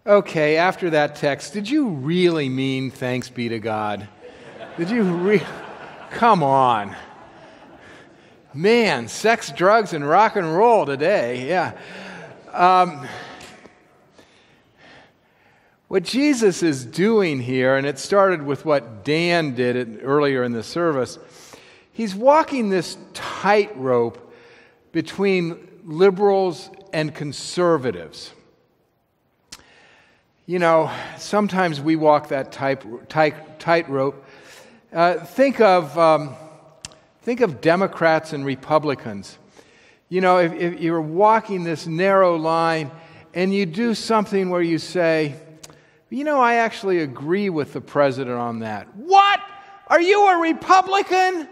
Okay, after that text, did you really mean thanks be to God? Did you Come on. Man, sex, drugs, and rock and roll today, yeah. What Jesus is doing here, and it started with what Dan did earlier in the service, he's walking this tightrope between liberals and conservatives. You know, sometimes we walk that tightrope. Think of Democrats and Republicans. You know, if you're walking this narrow line and you do something where you say, you know, I actually agree with the president on that. What? Are you a Republican?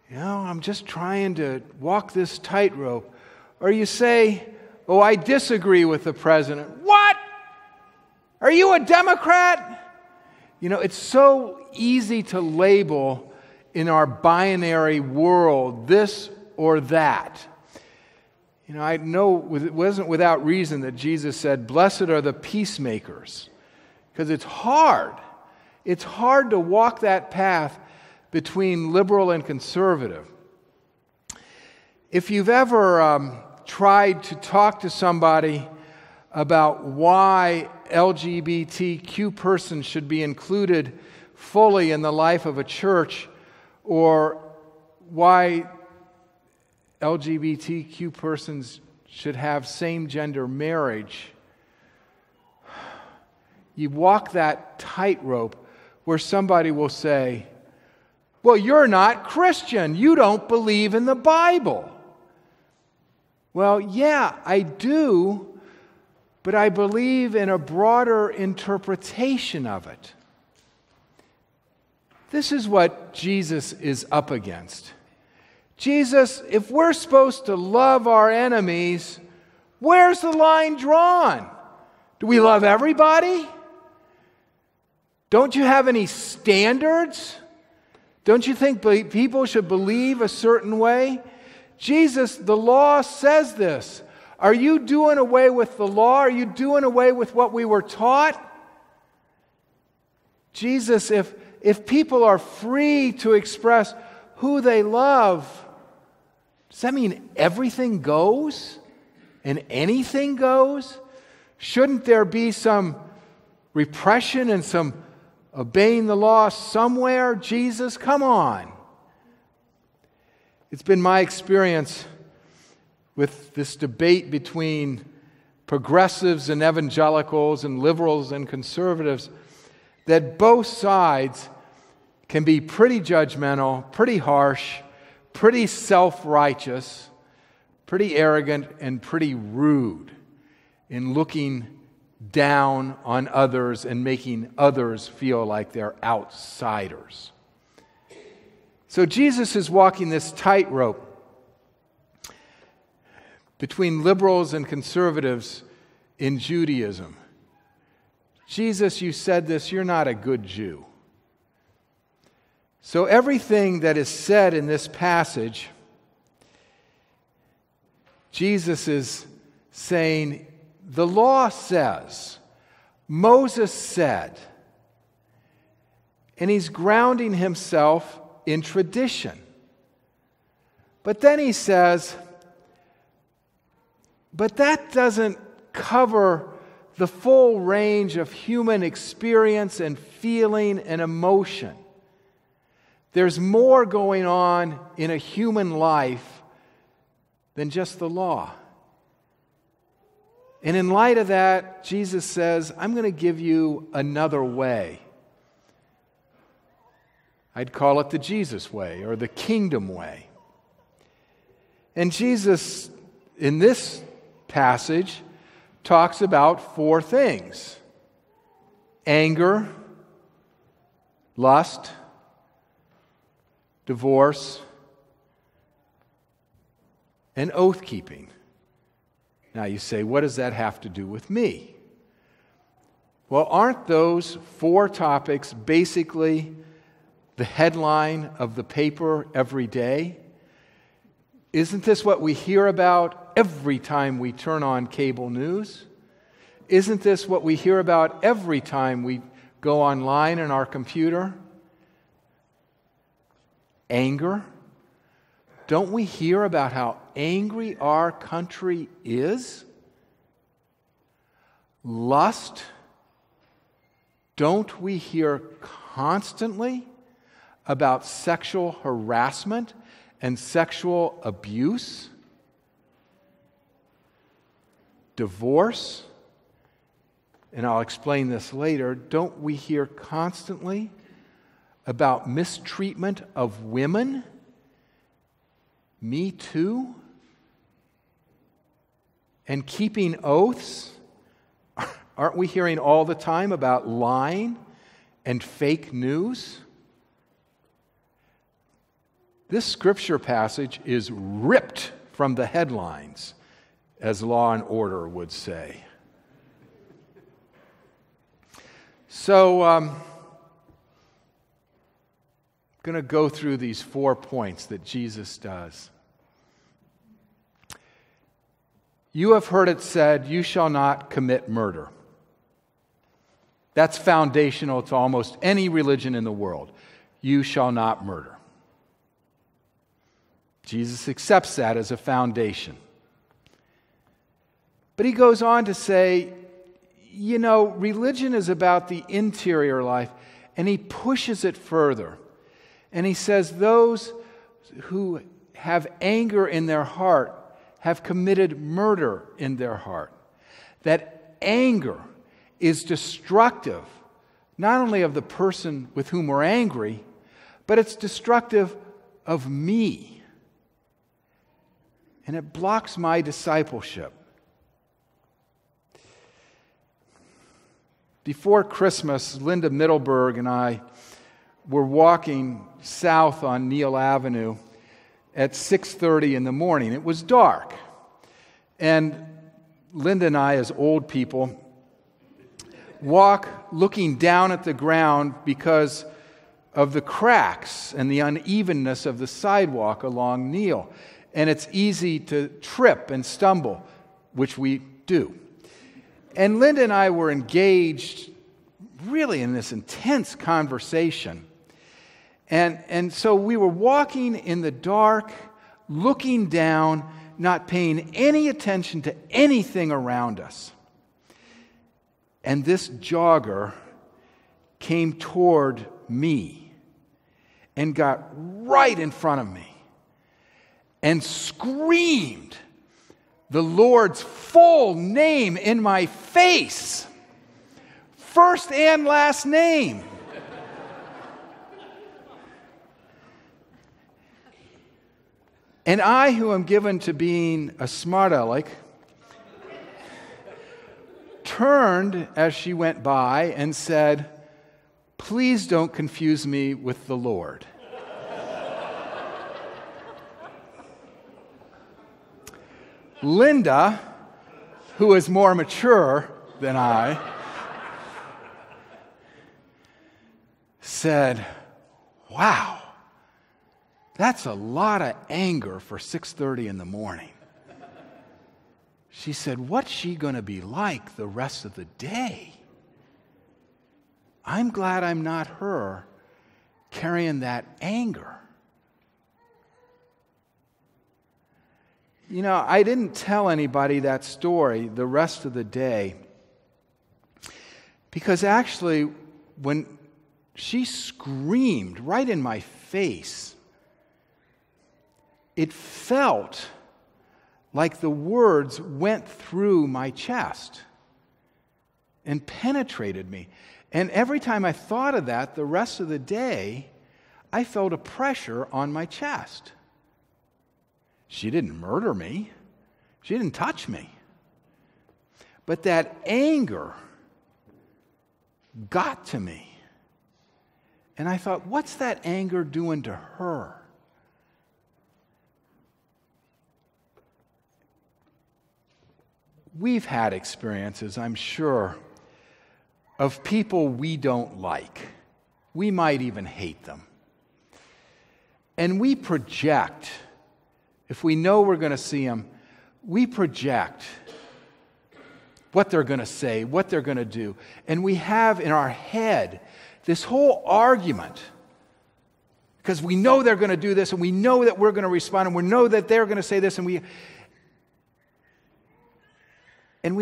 You know, I'm just trying to walk this tightrope. Or you say, oh, I disagree with the president. What? Are you a Democrat? You know, it's so easy to label in our binary world this or that. You know, I know it wasn't without reason that Jesus said, blessed are the peacemakers, because it's hard. It's hard to walk that path between liberal and conservative. If you've ever tried to talk to somebody about why LGBTQ persons should be included fully in the life of a church, or why LGBTQ persons should have same-gender marriage, you walk that tightrope where somebody will say, well, you're not Christian. You don't believe in the Bible. Well, yeah, I do, but I believe in a broader interpretation of it. This is what Jesus is up against. Jesus, if we're supposed to love our enemies, where's the line drawn? Do we love everybody? Don't you have any standards? Don't you think people should believe a certain way? Jesus, the law says this. Are you doing away with the law? Are you doing away with what we were taught? Jesus, if people are free to express who they love, does that mean everything goes and anything goes? Shouldn't there be some repression and some obeying the law somewhere? Jesus, come on. It's been my experience with this debate between progressives and evangelicals and liberals and conservatives that both sides can be pretty judgmental, pretty harsh, pretty self-righteous, pretty arrogant, and pretty rude in looking down on others and making others feel like they're outsiders. So Jesus is walking this tightrope between liberals and conservatives in Judaism. Jesus, you said this, you're not a good Jew. So everything that is said in this passage, Jesus is saying, the law says, Moses said, and he's grounding himself in tradition. But then he says, but that doesn't cover the full range of human experience and feeling and emotion. There's more going on in a human life than just the law. And in light of that, Jesus says, I'm going to give you another way. I'd call it the Jesus way or the kingdom way. And Jesus, in this passage, talks about four things: anger, lust, divorce, and oath-keeping. Now you say, what does that have to do with me? Well, aren't those four topics basically the headline of the paper every day? Isn't this what we hear about every time we turn on cable news? Isn't this what we hear about every time we go online on our computer? Anger. Don't we hear about how angry our country is? Lust. Don't we hear constantly about sexual harassment and sexual abuse? Divorce. And I'll explain this later. Don't we hear constantly about mistreatment of women? Me too? And keeping oaths? Aren't we hearing all the time about lying and fake news? This scripture passage is ripped from the headlines, as Law and Order would say. So, I'm going to go through these 4 points that Jesus does. You have heard it said, you shall not commit murder. That's foundational to almost any religion in the world. You shall not murder. Jesus accepts that as a foundation. But he goes on to say, you know, religion is about the interior life, and he pushes it further. And he says those who have anger in their heart have committed murder in their heart. That anger is destructive, not only of the person with whom we're angry, but it's destructive of me. And it blocks my discipleship. Before Christmas, Linda Middleberg and I were walking south on Neal Avenue at 6:30 in the morning. It was dark. And Linda and I, as old people, walk looking down at the ground because of the cracks and the unevenness of the sidewalk along Neal. And it's easy to trip and stumble, which we do. And Linda and I were engaged really in this intense conversation. And so we were walking in the dark, looking down, not paying any attention to anything around us. And this jogger came toward me and got right in front of me and screamed the Lord's full name in my face. First and last name. And I, who am given to being a smart aleck, turned as she went by and said, "Please don't confuse me with the Lord." Linda, who is more mature than I, said, "Wow, that's a lot of anger for 6:30 in the morning." She said, "What's she going to be like the rest of the day?" I'm glad I'm not her carrying that anger. You know, I didn't tell anybody that story the rest of the day because actually when she screamed right in my face, it felt like the words went through my chest and penetrated me. And every time I thought of that the rest of the day, I felt a pressure on my chest. She didn't murder me. She didn't touch me. But that anger got to me. And I thought, what's that anger doing to her? We've had experiences, I'm sure, of people we don't like. We might even hate them. And we project, if we know we're going to see them, we project what they're going to say, what they're going to do. And we have in our head this whole argument because we know they're going to do this and we know that we're going to respond and we know that they're going to say this and we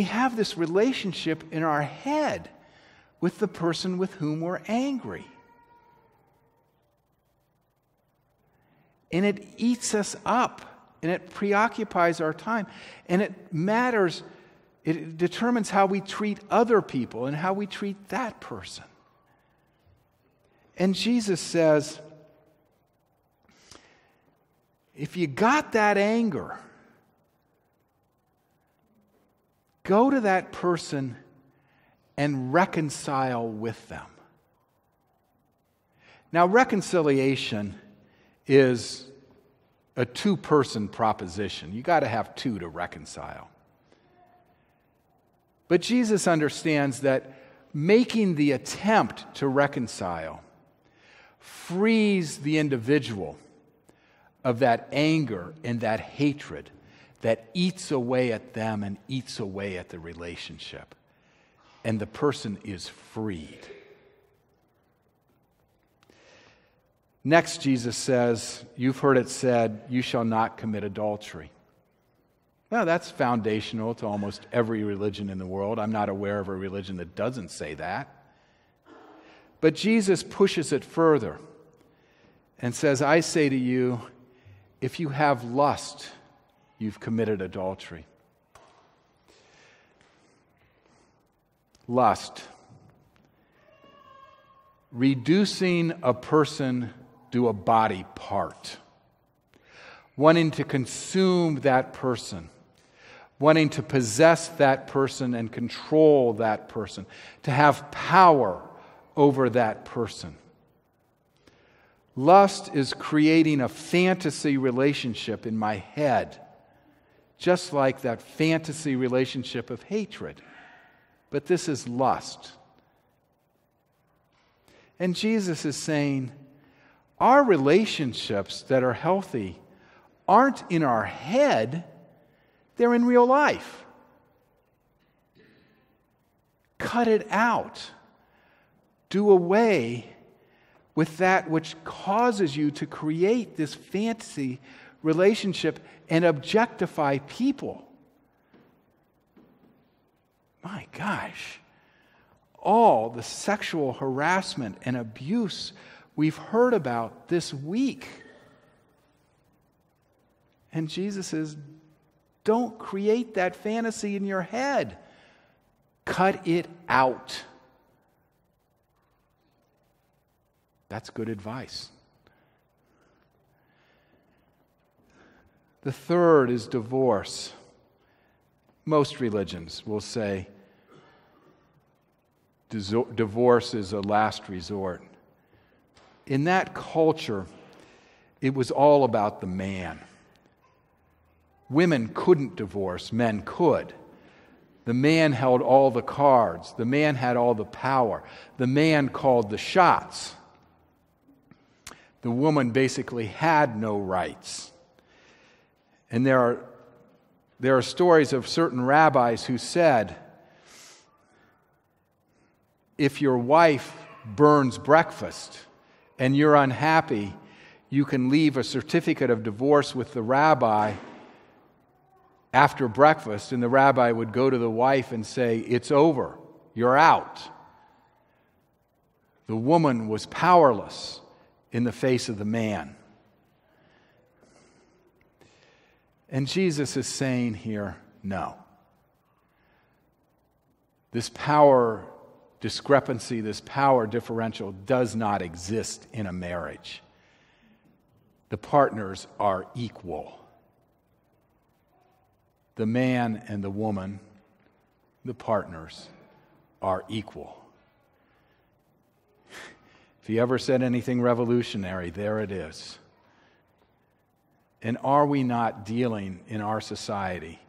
have this relationship in our head with the person with whom we're angry. And it eats us up, and it preoccupies our time, and it matters, it determines how we treat other people and how we treat that person. And Jesus says, if you got that anger, go to that person and reconcile with them. Now, reconciliation is a two-person proposition. You got to have two to reconcile. But Jesus understands that making the attempt to reconcile frees the individual of that anger and that hatred that eats away at them and eats away at the relationship. And the person is freed. Next, Jesus says, you've heard it said, you shall not commit adultery. Well, that's foundational to almost every religion in the world. I'm not aware of a religion that doesn't say that. But Jesus pushes it further and says, I say to you, if you have lust, you've committed adultery. Lust. Reducing a person to a body part. Wanting to consume that person. Wanting to possess that person and control that person. To have power over that person. Lust is creating a fantasy relationship in my head, just like that fantasy relationship of hatred. But this is lust. And Jesus is saying, our relationships that are healthy aren't in our head, they're in real life. Cut it out. Do away with that which causes you to create this fantasy relationship and objectify people. My gosh, all the sexual harassment and abuse we've heard about this week. And Jesus says, don't create that fantasy in your head. Cut it out. That's good advice. The third is divorce. Most religions will say divorce is a last resort. In that culture, it was all about the man. Women couldn't divorce, men could. The man held all the cards. The man had all the power. The man called the shots. The woman basically had no rights. And there are stories of certain rabbis who said, if your wife burns breakfast and you're unhappy, you can leave a certificate of divorce with the rabbi after breakfast, and the rabbi would go to the wife and say, it's over, you're out. The woman was powerless in the face of the man. And Jesus is saying here, no. This power discrepancy, this power differential does not exist in a marriage. The partners are equal. The man and the woman, the partners, are equal. If he ever said anything revolutionary, there it is. And are we not dealing in our society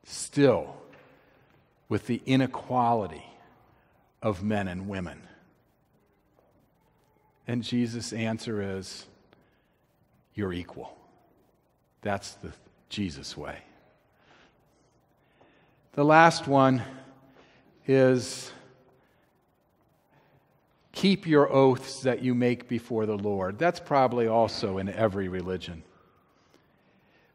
still with the inequality of men and women? And Jesus' answer is, you're equal. That's the Jesus way. The last one is keep your oaths that you make before the Lord. That's probably also in every religion.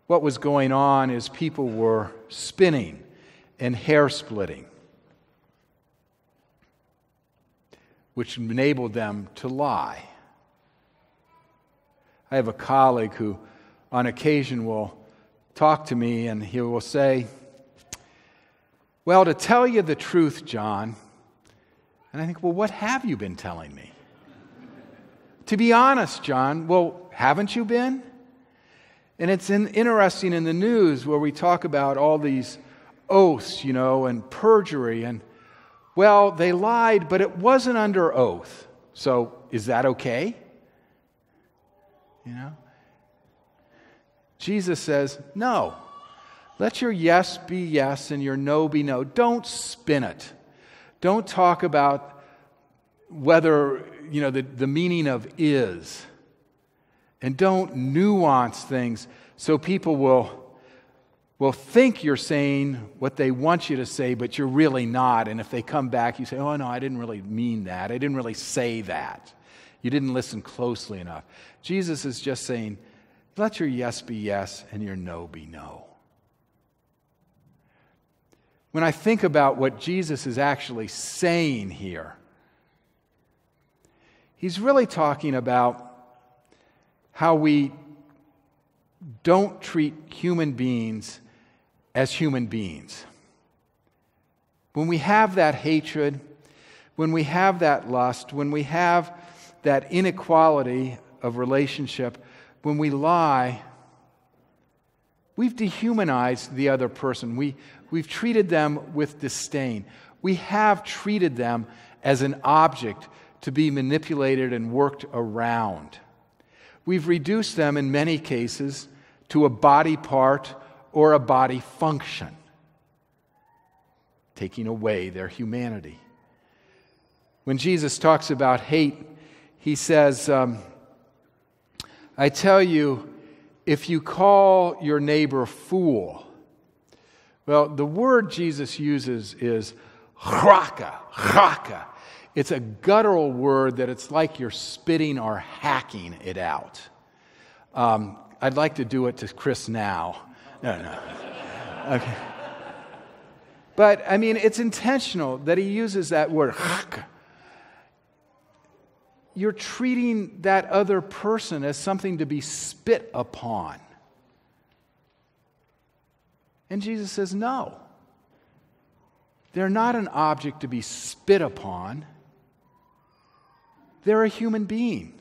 What was going on is people were spinning and hair splitting, which enabled them to lie. I have a colleague who on occasion will talk to me and he will say, "Well, to tell you the truth, John," and I think, "Well, what have you been telling me?" "To be honest, John." "Well, haven't you been?" And it's interesting in the news where we talk about all these oaths, and perjury, and, well, they lied, but it wasn't under oath. So is that okay? Jesus says, no. Let your yes be yes and your no be no. Don't spin it. Don't talk about whether, the meaning of is. And don't nuance things so people will think you're saying what they want you to say, but you're really not. And if they come back, you say, "Oh, no, I didn't really mean that. I didn't really say that. You didn't listen closely enough." Jesus is just saying, let your yes be yes and your no be no. When I think about what Jesus is actually saying here, he's really talking about how we don't treat human beings as human beings. When we have that hatred, when we have that lust, when we have that inequality of relationship, when we lie, we've dehumanized the other person. We've treated them with disdain. We have treated them as an object to be manipulated and worked around. We've reduced them, in many cases, to a body part or a body function, taking away their humanity. When Jesus talks about hate, he says, I tell you, if you call your neighbor fool, well, the word Jesus uses is chaka. It's a guttural word that it's like you're spitting or hacking it out. I'd like to do it to Chris now. No. Okay. But, it's intentional that he uses that word, chaka. You're treating that other person as something to be spit upon. And Jesus says, no. They're not an object to be spit upon. They're a human being.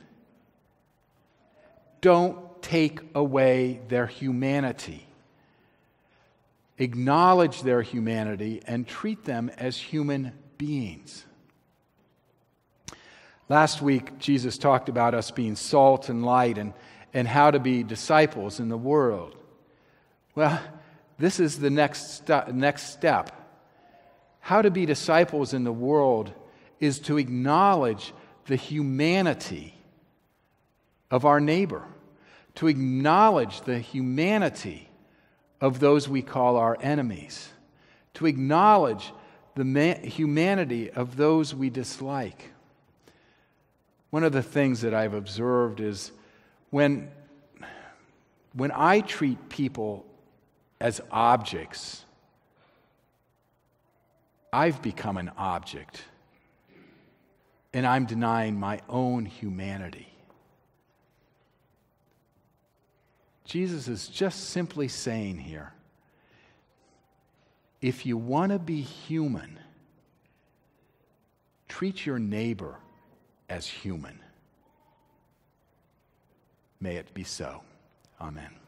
Don't take away their humanity. Acknowledge their humanity and treat them as human beings. Last week, Jesus talked about us being salt and light and how to be disciples in the world. Well, this is the next step. How to be disciples in the world is to acknowledge the humanity of our neighbor, to acknowledge the humanity of those we call our enemies, to acknowledge the humanity of those we dislike. One of the things that I've observed is when I treat people as objects, I've become an object, and I'm denying my own humanity. Jesus is just simply saying here, if you want to be human, treat your neighbor as human. May it be so. Amen.